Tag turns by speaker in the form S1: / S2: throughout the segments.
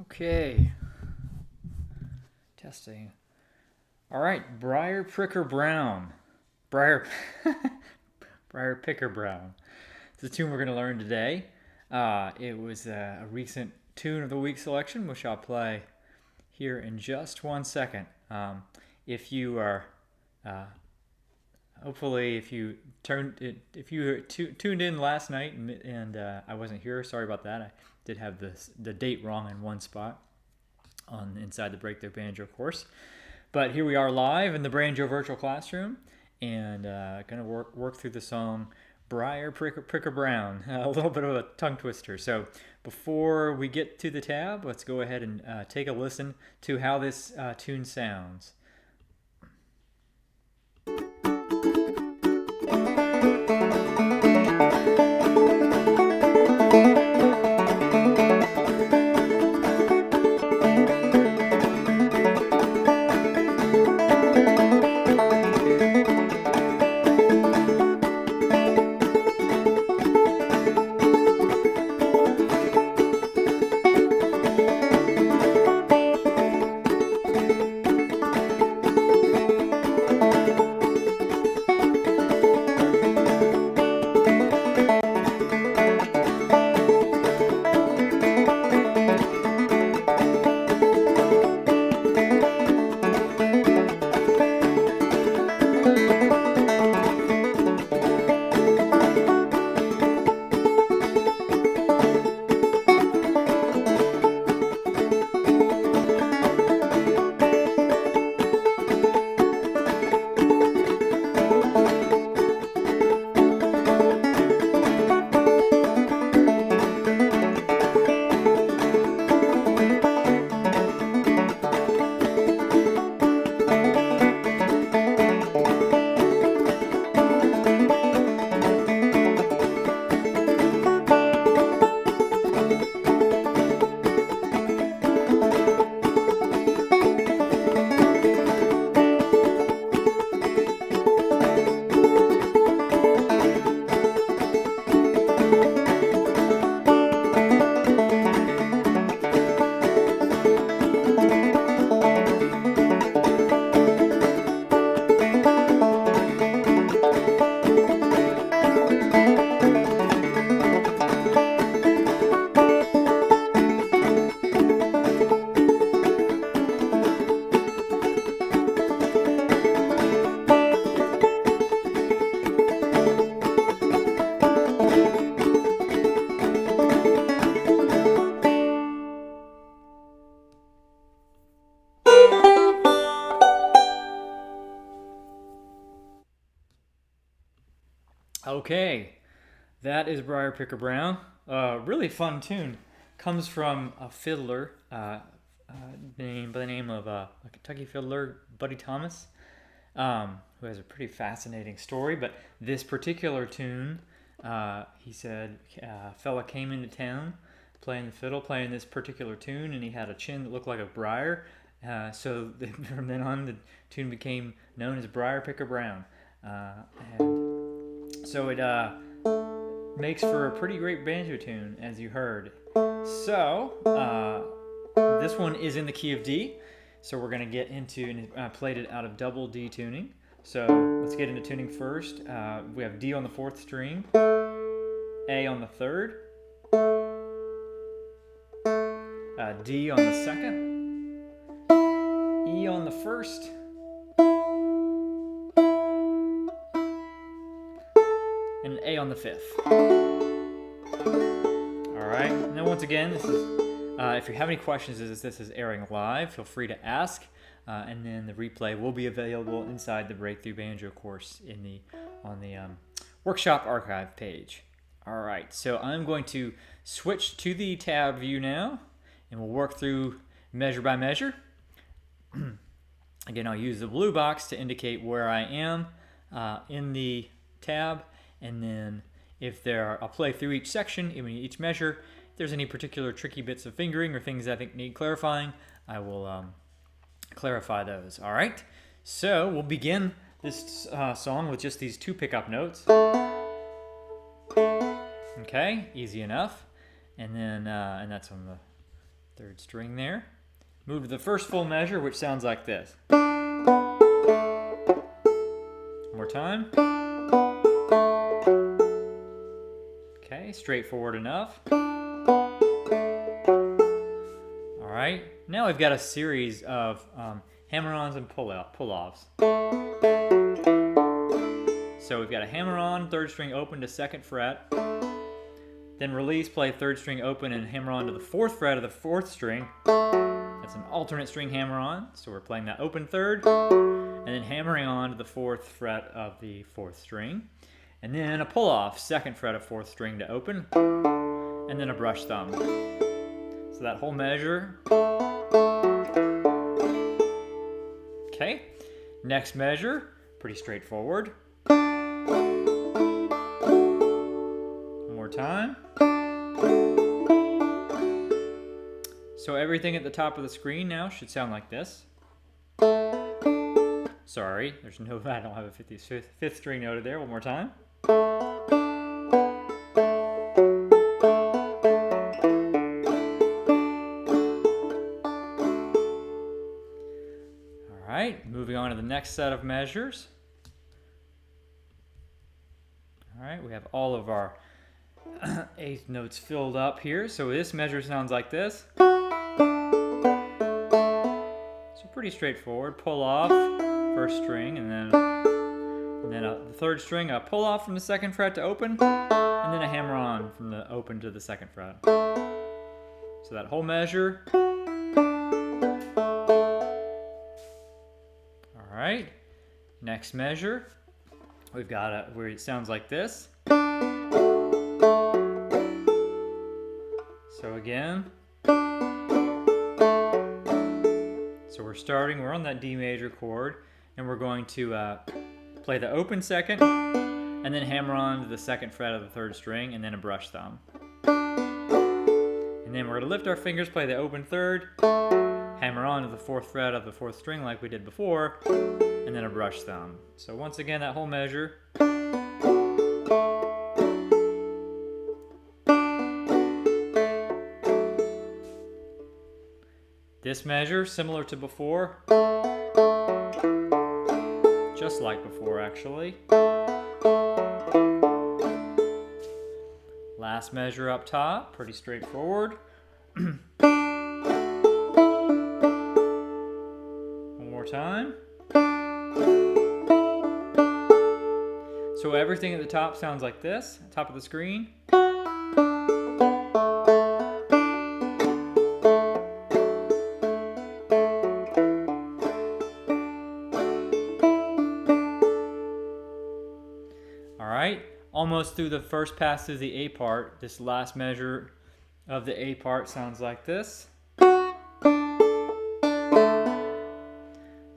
S1: Okay. Testing. All right, BRIARPICKER Brown. Briar BRIARPICKER Brown. It's a tune we're going to learn today. It was a recent tune of the week selection, which I'll play here in just 1 second. If you are, hopefully, if you tuned in last night and I wasn't here, sorry about that. I did have the date wrong in one spot on inside the Breakthrough Banjo course. But here we are live in the Banjo Virtual Classroom, and going to work through the song BRIARPICKER Brown. A little bit of a tongue twister. So before we get to the tab, let's go ahead and take a listen to how this tune sounds. Okay, that is BRIARPICKER Brown. Really fun tune. Comes from a fiddler named by the name of a Kentucky fiddler, Buddy Thomas, who has a pretty fascinating story. But this particular tune, he said, a fella came into town playing the fiddle, playing this particular tune, and he had a chin that looked like a briar. So from then on, the tune became known as BRIARPICKER Brown. So it makes for a pretty great banjo tune, as you heard. So this one is in the key of D. So we're going to get into, and played it out of double D tuning. So let's get into tuning first. We have D on the 4th string, A on the 3rd, D on the 2nd, E on the 1st, and an A on the 5th. Alright, now once again, this is, if you have any questions as this is airing live, feel free to ask, and then the replay will be available inside the Breakthrough Banjo course on the workshop archive page. Alright, so I'm going to switch to the tab view now, and we'll work through measure by measure. Again, I'll use the blue box to indicate where I am in the tab, and then I'll play through each section, each measure. If there's any particular tricky bits of fingering or things I think need clarifying, I will clarify those. All right, so we'll begin this song with just these 2 pickup notes. Okay, easy enough. And then and that's on Third string there. Move to the first full measure, which sounds like this. One more time. Okay, straightforward enough. Alright, now we've got a series of hammer-ons and pull-offs. So we've got a hammer-on, third string open to second fret. Then release, play third string open and hammer on to the fourth fret of the fourth string. That's an alternate string hammer-on, so we're playing that open third, and then hammering on to the fourth fret of the fourth string. And then a pull-off, second fret of fourth string to open, and then a brush thumb. So that whole measure. Okay, next measure, pretty straightforward. One more time. So everything at the top of the screen now should sound like this. Sorry, there's no, I don't have a fifth string noted there. One more time. Alright, moving on to the next set of measures. Alright, we have all of our eighth notes filled up here. So this measure sounds like this. So pretty straightforward. Pull off, first string, and then the third string, a pull off from the second fret to open, and then a hammer on from the open to the second fret. So that whole measure. Alright, next measure, we've got where it sounds like this. So again, we're on that D major chord, and we're going to play the open second, and then hammer on to the second fret of the third string, and then a brush thumb. And then we're going to lift our fingers, play the open third, hammer on to the fourth fret of the fourth string like we did before, and then a brush thumb. So once again, that whole measure. This measure, similar to before, just like before actually. Last measure up top, pretty straightforward. One more time. So everything at the top sounds like this, top of the screen. Alright, almost through the first pass through the A part. This last measure of the A part sounds like this.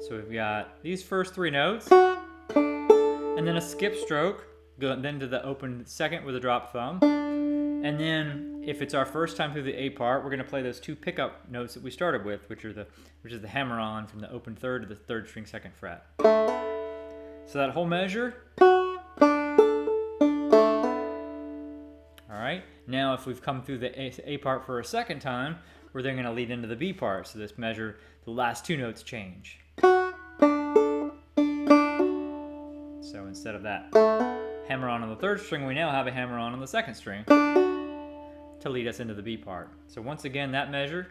S1: So we've got these first three notes, and then a skip stroke, then to the open second with a drop thumb. And then if it's our first time through the A part, we're going to play those two pickup notes that we started with, which is the hammer on from the open third to the third string second fret. So that whole measure. Alright, now if we've come through the A part for a second time, we're then going to lead into the B part. So this measure, the last two notes change. So instead of that hammer on the third string, we now have a hammer on the second string to lead us into the B part. So once again, that measure.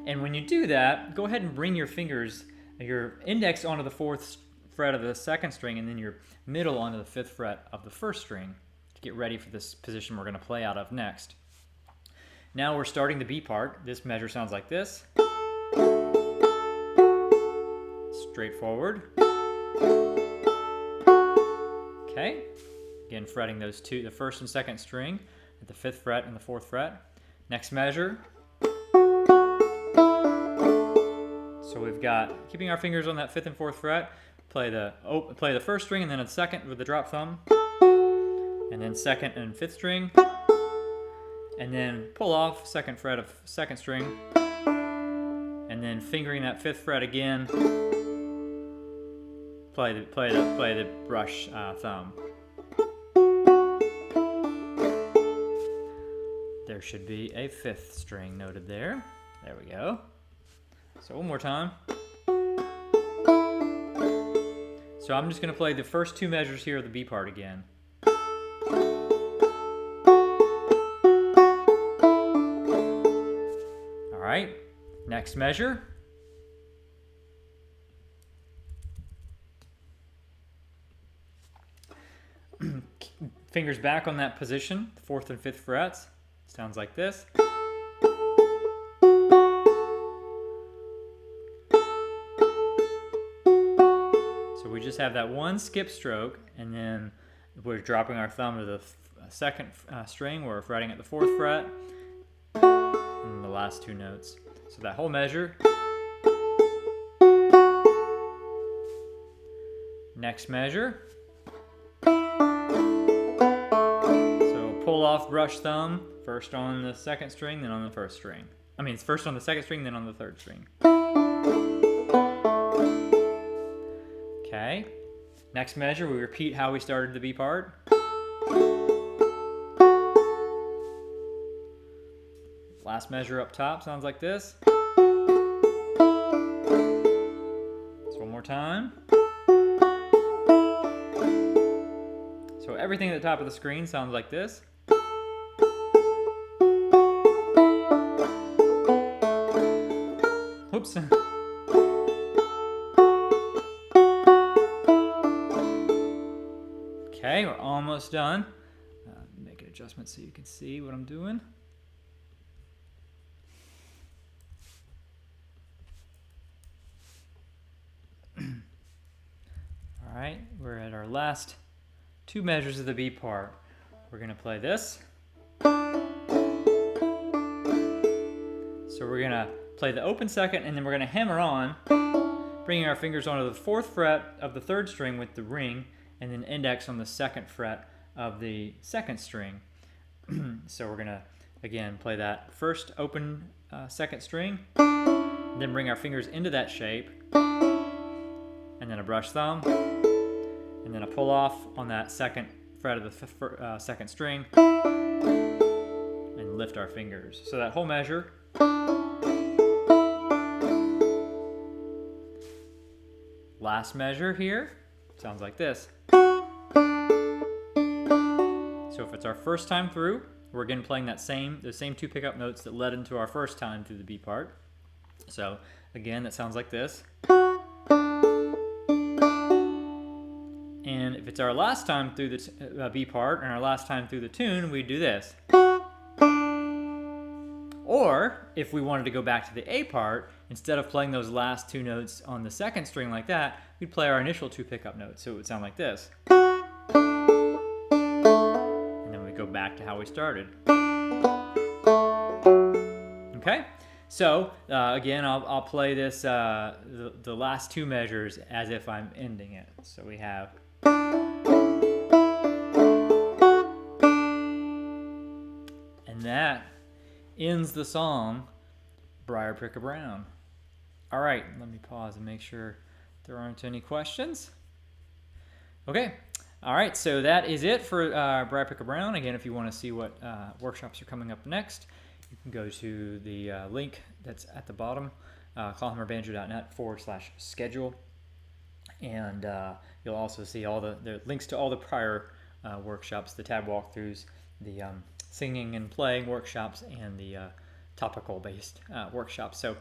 S1: And when you do that, go ahead and bring your fingers, your index onto the fourth fret of the second string, and then your middle onto the fifth fret of the first string to get ready for this position we're going to play out of next. Now we're starting the B part. This measure sounds like this. Straightforward. Okay. Again, fretting those two, the first and second string at the fifth fret and the fourth fret. Next measure. So we've got, keeping our fingers on that fifth and fourth fret, play the first string and then a second with the drop thumb, and then second and fifth string, and then pull off second fret of second string, and then fingering that fifth fret again, play the brush thumb. there should be a 5th string noted there. There we go. So one more time. So I'm just going to play the first 2 measures here of the B part again. All right, next measure. Fingers back on that position, 4th and 5th frets. Sounds like this. So we just have that one skip stroke, and then we're dropping our thumb to the 2nd string. We're fretting at the 4th fret, and the last 2 notes. So that whole measure. Next measure. Pull off brush thumb, first on the 2nd string, then on the 1st string. I mean, it's first on the 2nd string, then on the 3rd string. Okay. Next measure, we repeat how we started the B part. Last measure up top sounds like this. So one more time. So everything at the top of the screen sounds like this. Oops. Okay, we're almost done. Make an adjustment so you can see what I'm doing. All right, we're at our last 2 measures of the B part. We're going to play this. So we're going to play the open 2nd, and then we're going to hammer on, bringing our fingers onto the 4th fret of the 3rd string with the ring, and then index on the 2nd fret of the 2nd string. So we're going to, again, play that first open 2nd string, then bring our fingers into that shape, and then a brush thumb, and then a pull off on that 2nd fret of the 2nd string, and lift our fingers. So that whole measure. Last measure here sounds like this. So if it's our first time through, we're again playing the same 2 pickup notes that led into our first time through the B part. So again, that sounds like this. And if it's our last time through the B part and our last time through the tune, we do this. Or if we wanted to go back to the A part, instead of playing those last 2 notes on the 2nd string like that, we'd play our initial 2 pickup notes. So it would sound like this. And then we go back to how we started. Okay? So again, I'll play this, the last 2 measures as if I'm ending it. So we have. And that ends the song, Briar-Picker Brown. All right, let me pause and make sure there aren't any questions. Okay, all right, so that is it for Briar-Picker Brown. Again, if you want to see what workshops are coming up next, you can go to the link that's at the bottom, clawhammerbanjo.net/schedule. And you'll also see all the links to all the prior workshops, the tab walkthroughs, the singing and playing workshops, and the topical-based workshops. So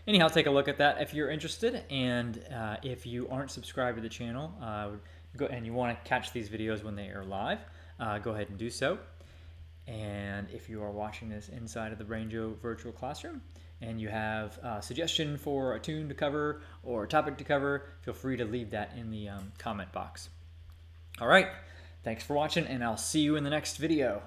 S1: anyhow, take a look at that if you're interested. And if you aren't subscribed to the channel and you want to catch these videos when they are live, go ahead and do so. And if you are watching this inside of the Banjo Virtual Classroom and you have a suggestion for a tune to cover or a topic to cover, feel free to leave that in the comment box. All right, thanks for watching, and I'll see you in the next video.